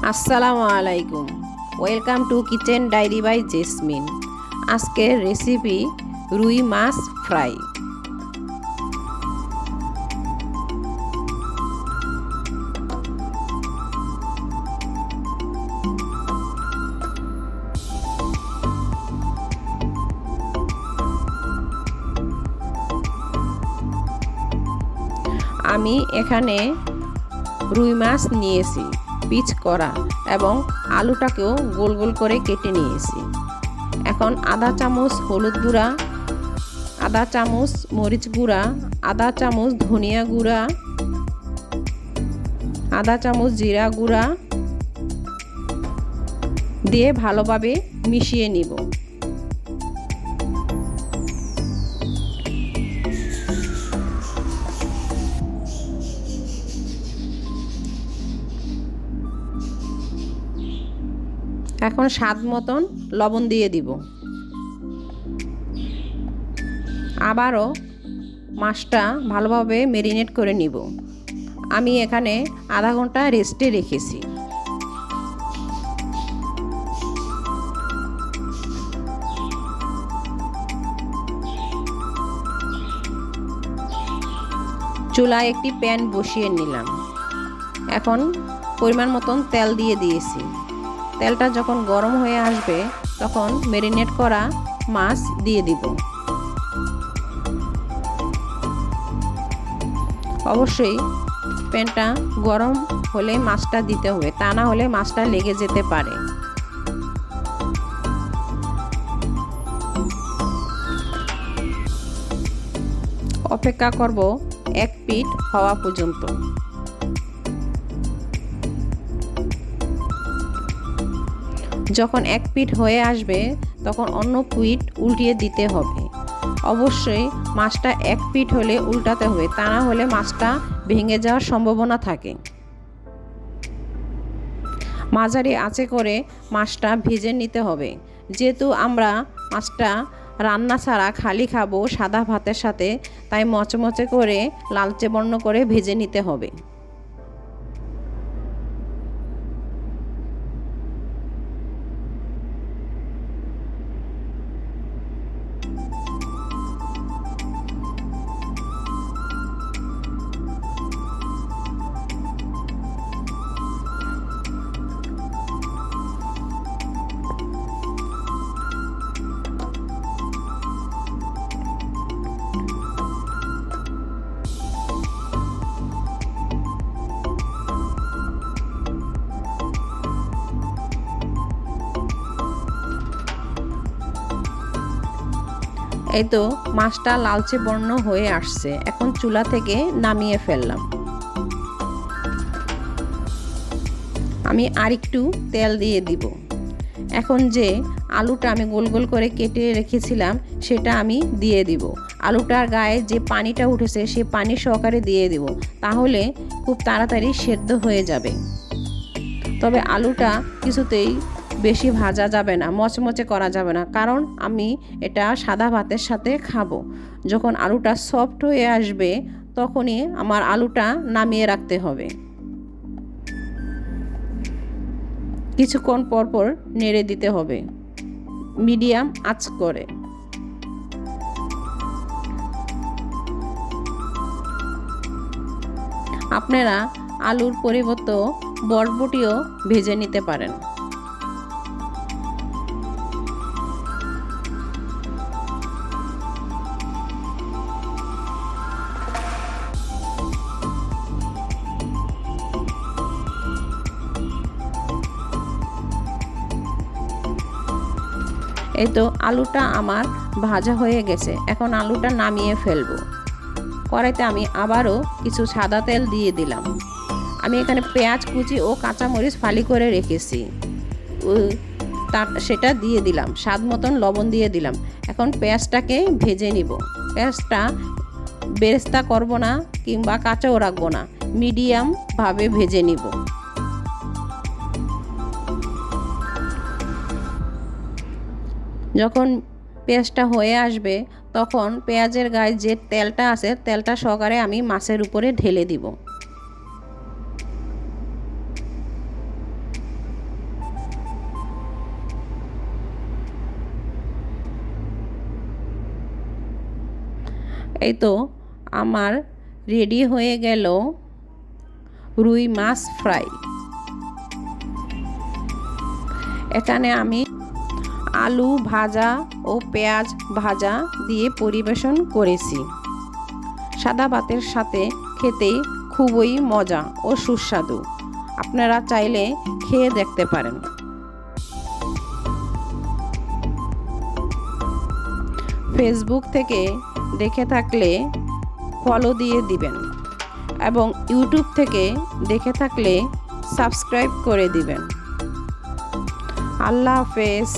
আসসালামু আলাইকুম। Welcome to kitchen diary by Jesmin. আজকের রেসিপি রুই মাছ ফ্রাই। আমি এখানে রুই মাছ নিয়েছি পিচ করা এবং আলুটাকেও গোল গোল করে কেটে নিয়েছি। এখন আধা চামচ হলুদ গুঁড়া, আধা চামচ মরিচ গুঁড়া, আধা চামচ ধনিয়া গুঁড়া, আধা চামচ জিরা গুঁড়া দিয়ে ভালোভাবে মিশিয়ে নিব। এখন স্বাদ মতন লবণ দিয়ে দিব। আবারও মাছটা ভালোভাবে ম্যারিনেট করে নিব। আমি এখানে আধা ঘন্টা রেস্টে রেখেছি। চুলায় একটি প্যান বসিয়ে নিলাম। এখন পরিমাণ মতন তেল দিয়ে দিয়েছি। তেলটা যখন গরম হয়ে আসবে তখন ম্যারিনেট করা মাছ দিয়ে দিব। অবশ্যই প্যানটা গরম হলে মাছটা দিতে হবে, তা না হলে মাছটা লেগে যেতে পারে। অপেক্ষা করব এক পিঠ হওয়া পর্যন্ত। যখন এক পিঠ হয়ে আসবে তখন অন্য পিঠ উল্টিয়ে দিতে হবে। অবশ্যই মাছটা এক পিঠ হলে উল্টাতে হবে, তা না হলে মাছটা ভেঙে যাওয়ার সম্ভাবনা থাকে। মাঝারি আঁচে করে মাছটা ভেজে নিতে হবে। যেহেতু আমরা মাছটা রান্না ছাড়া খালি খাবো সাদা ভাতের সাথে, তাই মচমচে করে লালচে বর্ণ করে ভেজে নিতে হবে। এই তো মাছটা লালচে বর্ণ হয়ে আসছে। এখন চুলা থেকে নামিয়ে ফেললাম। আমি আরেকটু তেল দিয়ে দিব। এখন যে আলুটা আমি গোল গোল করে কেটে রেখেছিলাম সেটা আমি দিয়ে দিব। আলুটার গায়ে যে পানিটা উঠেছে সে পানি সহকারে দিয়ে দিব, তাহলে খুব তাড়াতাড়ি সেদ্ধ হয়ে যাবে। তবে আলুটা কিছুতেই বেশি ভাজা যাবে না, মচমচে করা যাবে না, কারণ আমি এটা সাদা ভাতের সাথে খাবো। যখন আলুটা সফট হয়ে আসবে তখনই আমার আলুটা নামিয়ে রাখতে হবে। কিছুক্ষণ পর পর নেড়ে দিতে হবে মিডিয়াম আঁচ করে। আপনারা আলুর পরিবর্তে বরবটিও ভেজে নিতে পারেন। এই তো আলুটা আমার ভাজা হয়ে গেছে। এখন আলুটা নামিয়ে ফেলবো। কড়াইতে আমি আবারও কিছু সাদা তেল দিয়ে দিলাম। আমি এখানে পেঁয়াজ কুচি ও কাঁচামরিচ ফালি করে রেখেছি, সেটা দিয়ে দিলাম। স্বাদ মতন লবণ দিয়ে দিলাম। এখন পেঁয়াজটাকে ভেজে নিব। পেঁয়াজটা বেরেস্তা করব না কিংবা কাঁচাও রাখবো না, মিডিয়ামভাবে ভেজে নিব। যখন পেঁয়াজটা হয়ে আসবে তখন পেঁয়াজের গায়ে যে তেলটা আছে তেলটা সহকারে আমি মাছের উপরে ঢেলে দিব। এই তো আমার রেডি হয়ে গেল রুই মাছ ফ্রাই। এখানে আমি আলু ভাজা ও পেঁয়াজ ভাজা দিয়ে পরিবেশন করেছি। সাদা ভাতের সাথে খেতে খুবই মজা ও সুস্বাদু। আপনারা চাইলে খেয়ে দেখতে পারেন। ফেসবুক থেকে দেখে থাকলে ফলো দিয়ে দিবেন এবং ইউটিউব থেকে দেখে থাকলে সাবস্ক্রাইব করে দিবেন। আল্লাহ হাফেজ।